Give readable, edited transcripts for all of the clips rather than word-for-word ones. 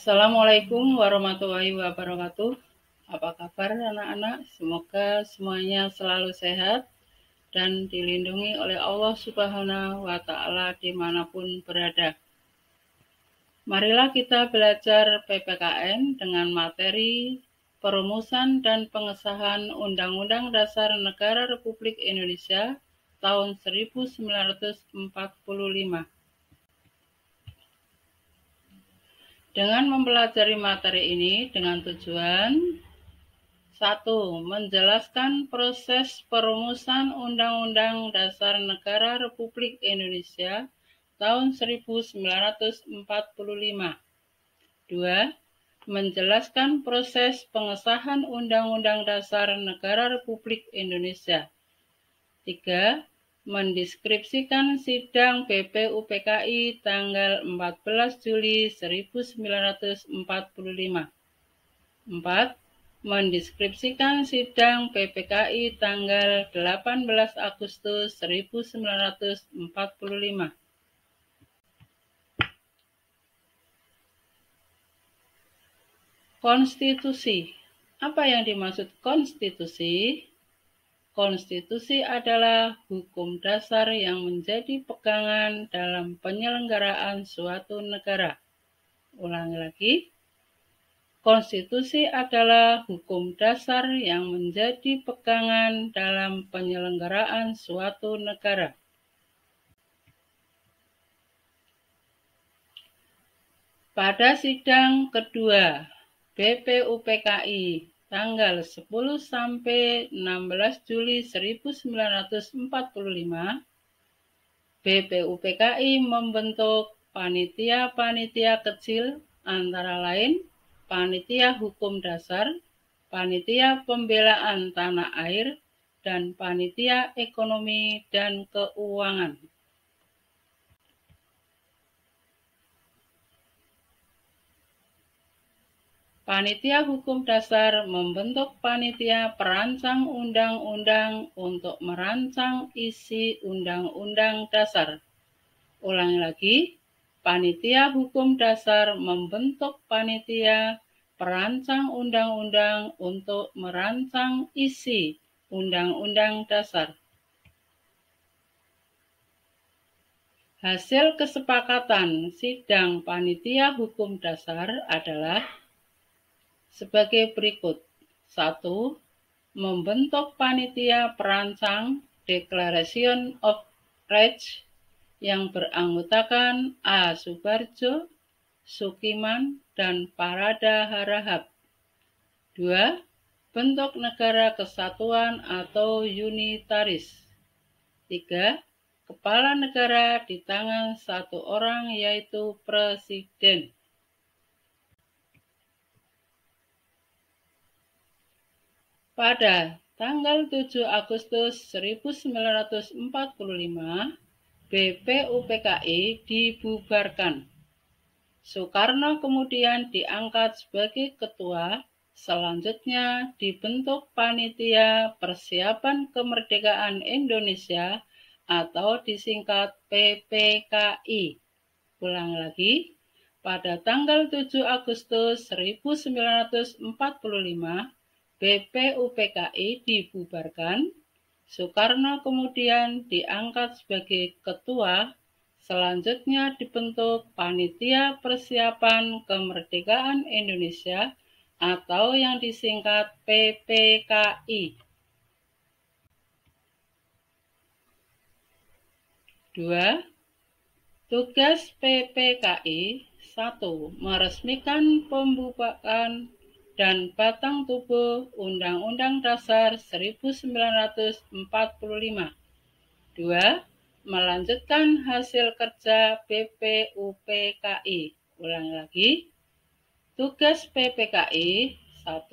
Assalamualaikum warahmatullahi wabarakatuh. Apa kabar anak-anak? Semoga semuanya selalu sehat dan dilindungi oleh Allah Subhanahu wa Ta'ala dimanapun berada. Marilah kita belajar PPKN dengan materi perumusan dan pengesahan Undang-Undang Dasar Negara Republik Indonesia tahun 1945. Dengan mempelajari materi ini dengan tujuan 1. Menjelaskan proses perumusan Undang-Undang Dasar Negara Republik Indonesia tahun 1945. 2. Menjelaskan proses pengesahan Undang-Undang Dasar Negara Republik Indonesia. 3. Mendeskripsikan sidang BPUPKI tanggal 14 Juli 1945. 4. Mendeskripsikan sidang PPKI tanggal 18 Agustus 1945. Konstitusi. Apa yang dimaksud konstitusi? Konstitusi adalah hukum dasar yang menjadi pegangan dalam penyelenggaraan suatu negara. Ulangi lagi. Konstitusi adalah hukum dasar yang menjadi pegangan dalam penyelenggaraan suatu negara. Pada sidang kedua BPUPKI tanggal 10 sampai 16 Juli 1945, BPUPKI membentuk panitia-panitia kecil antara lain Panitia Hukum Dasar, Panitia Pembelaan Tanah Air, dan Panitia Ekonomi dan Keuangan. Panitia Hukum Dasar membentuk panitia perancang undang-undang untuk merancang isi undang-undang dasar. Ulangi lagi, Panitia Hukum Dasar membentuk panitia perancang undang-undang untuk merancang isi undang-undang dasar. Hasil kesepakatan sidang Panitia Hukum Dasar adalah sebagai berikut. 1. Membentuk panitia perancang Declaration of Rights yang beranggotakan A. Subarjo, Sukiman, dan Parada Harahap. 2. Bentuk negara kesatuan atau unitaris. 3. Kepala negara di tangan satu orang yaitu presiden. Pada tanggal 7 Agustus 1945, BPUPKI dibubarkan. Soekarno kemudian diangkat sebagai ketua, selanjutnya dibentuk Panitia Persiapan Kemerdekaan Indonesia atau disingkat PPKI. Ulang lagi, pada tanggal 7 Agustus 1945, BPUPKI dibubarkan. Soekarno kemudian diangkat sebagai ketua, selanjutnya dibentuk Panitia Persiapan Kemerdekaan Indonesia atau yang disingkat PPKI. 2. Tugas PPKI 1. Meresmikan pembukaan dan batang tubuh Undang-Undang Dasar 1945. 2. Melanjutkan hasil kerja BPUPKI. Ulangi lagi. Tugas PPKI 1.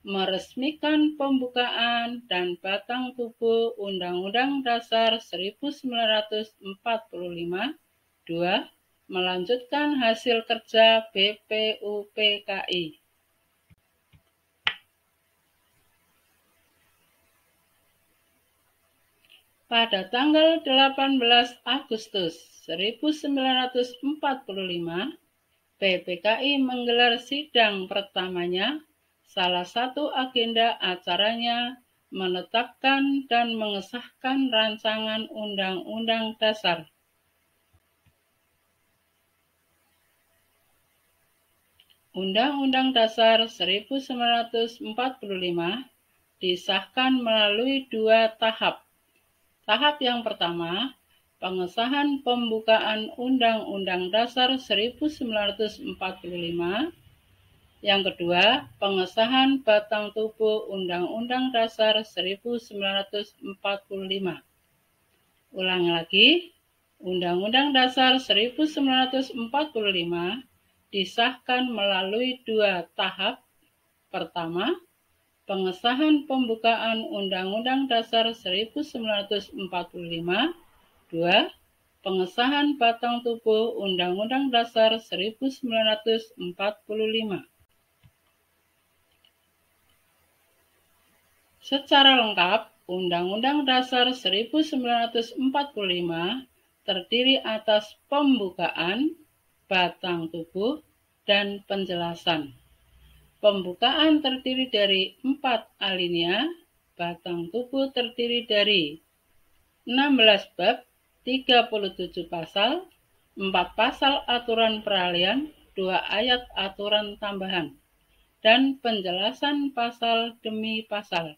Meresmikan pembukaan dan batang tubuh Undang-Undang Dasar 1945. 2. Melanjutkan hasil kerja BPUPKI. Pada tanggal 18 Agustus 1945, PPKI menggelar sidang pertamanya. Salah satu agenda acaranya menetapkan dan mengesahkan rancangan Undang-Undang Dasar. Undang-Undang Dasar 1945 disahkan melalui 2 tahap. Tahap yang pertama, pengesahan pembukaan Undang-Undang Dasar 1945. Yang kedua, pengesahan batang tubuh Undang-Undang Dasar 1945. Ulangi lagi, Undang-Undang Dasar 1945 disahkan melalui 2 tahap. Pertama, pengesahan pembukaan Undang-Undang Dasar 1945. 2. Pengesahan batang tubuh Undang-Undang Dasar 1945. Secara lengkap, Undang-Undang Dasar 1945 terdiri atas pembukaan, batang tubuh, dan penjelasan. Pembukaan terdiri dari 4 alinea, batang tubuh terdiri dari 16 bab, 37 pasal, 4 pasal aturan peralihan, 2 ayat aturan tambahan, dan penjelasan pasal demi pasal.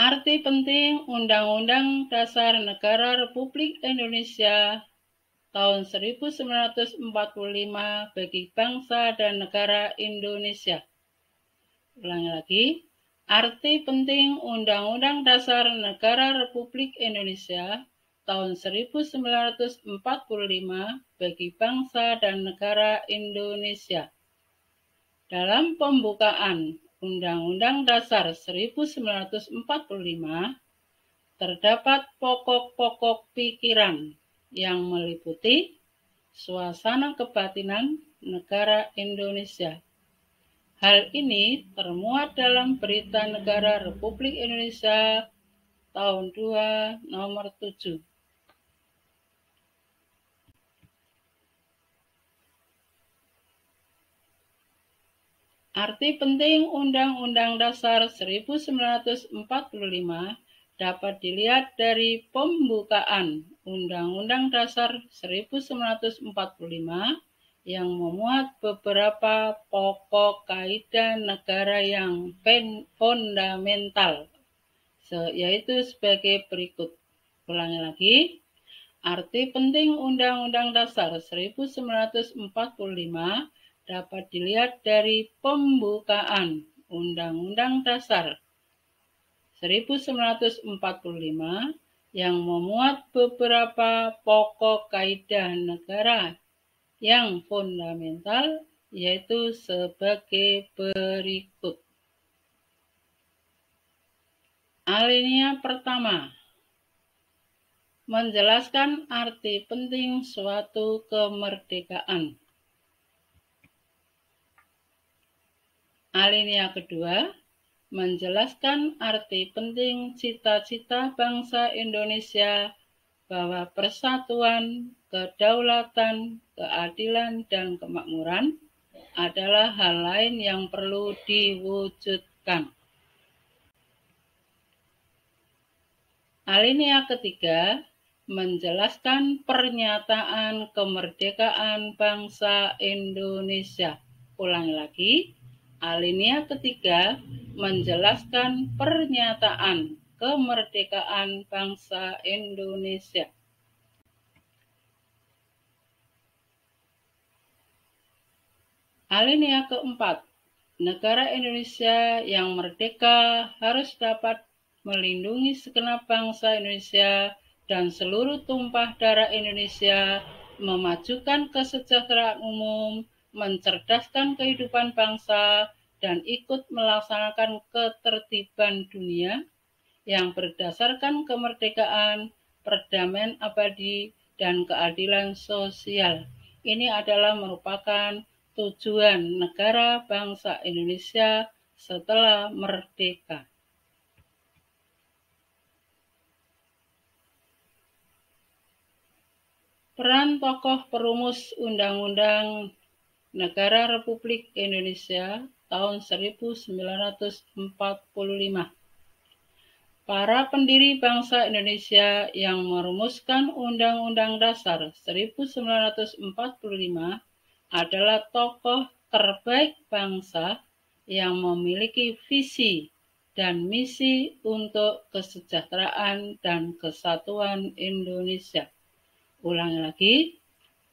Arti penting Undang-Undang Dasar Negara Republik Indonesia tahun 1945 bagi bangsa dan negara Indonesia. Ulangi lagi, arti penting Undang-Undang Dasar Negara Republik Indonesia tahun 1945 bagi bangsa dan negara Indonesia. Dalam pembukaan Undang-Undang Dasar 1945 terdapat pokok-pokok pikiran yang meliputi suasana kebatinan negara Indonesia. Hal ini termuat dalam Berita Negara Republik Indonesia tahun 2 nomor 7. Arti penting Undang-Undang Dasar 1945 dapat dilihat dari pembukaan Undang-Undang Dasar 1945 yang memuat beberapa pokok kaidah negara yang fundamental, yaitu sebagai berikut. Ulangi lagi, arti penting Undang-Undang Dasar 1945 dapat dilihat dari pembukaan Undang-Undang Dasar 1945 yang memuat beberapa pokok kaidah negara yang fundamental, yaitu sebagai berikut. Alinea pertama, menjelaskan arti penting suatu kemerdekaan. Alinea kedua, menjelaskan arti penting cita-cita bangsa Indonesia bahwa persatuan, kedaulatan, keadilan, dan kemakmuran adalah hal lain yang perlu diwujudkan. Alinea ketiga, menjelaskan pernyataan kemerdekaan bangsa Indonesia. Ulangi lagi, alinea ketiga menjelaskan pernyataan kemerdekaan bangsa Indonesia. Alinea keempat, negara Indonesia yang merdeka harus dapat melindungi segenap bangsa Indonesia dan seluruh tumpah darah Indonesia, memajukan kesejahteraan umum, mencerdaskan kehidupan bangsa, dan ikut melaksanakan ketertiban dunia yang berdasarkan kemerdekaan, perdamaian abadi, dan keadilan sosial. Ini adalah merupakan tujuan negara bangsa Indonesia setelah merdeka. Peran tokoh perumus Undang-Undang Negara Republik Indonesia tahun 1945. Para pendiri bangsa Indonesia yang merumuskan Undang-Undang Dasar 1945 adalah tokoh terbaik bangsa yang memiliki visi dan misi untuk kesejahteraan dan kesatuan Indonesia. Ulangi lagi,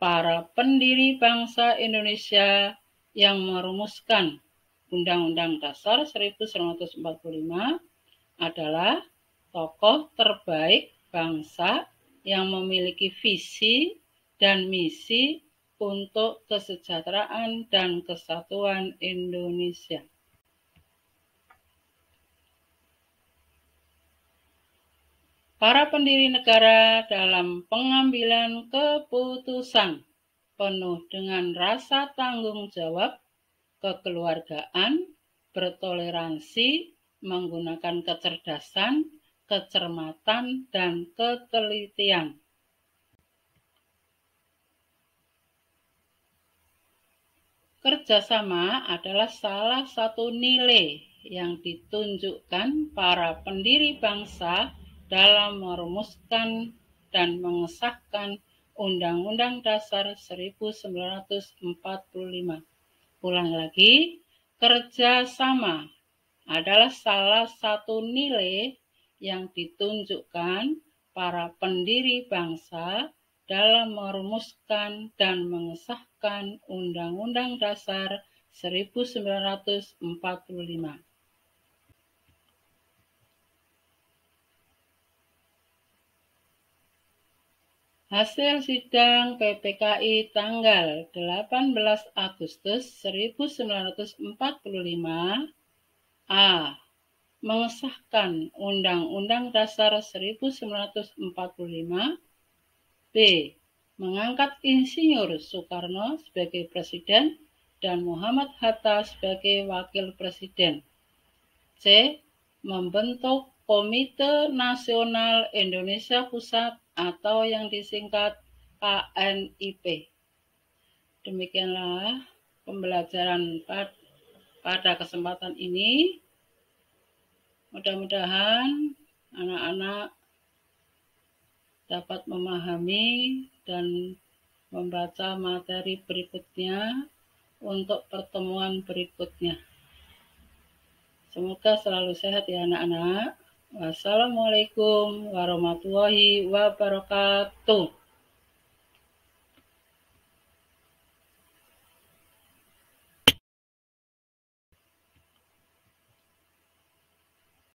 para pendiri bangsa Indonesia yang merumuskan Undang-Undang Dasar 1945 adalah tokoh terbaik bangsa yang memiliki visi dan misi untuk kesejahteraan dan kesatuan Indonesia. Para pendiri negara dalam pengambilan keputusan penuh dengan rasa tanggung jawab, kekeluargaan, bertoleransi, menggunakan kecerdasan, kecermatan, dan ketelitian. Kerjasama adalah salah satu nilai yang ditunjukkan para pendiri bangsa dalam merumuskan dan mengesahkan Undang-Undang Dasar 1945. Ulang lagi, kerjasama adalah salah satu nilai yang ditunjukkan para pendiri bangsa dalam merumuskan dan mengesahkan Undang-Undang Dasar 1945. Hasil sidang PPKI tanggal 18 Agustus 1945 A. Mengesahkan Undang-Undang Dasar 1945. B. Mengangkat Insinyur Soekarno sebagai Presiden dan Muhammad Hatta sebagai Wakil Presiden. C. Membentuk Komite Nasional Indonesia Pusat atau yang disingkat KNIP. Demikianlah pembelajaran pada kesempatan ini. Mudah-mudahan anak-anak dapat memahami dan membaca materi berikutnya untuk pertemuan berikutnya. Semoga selalu sehat ya anak-anak. Wassalamualaikum warahmatullahi wabarakatuh.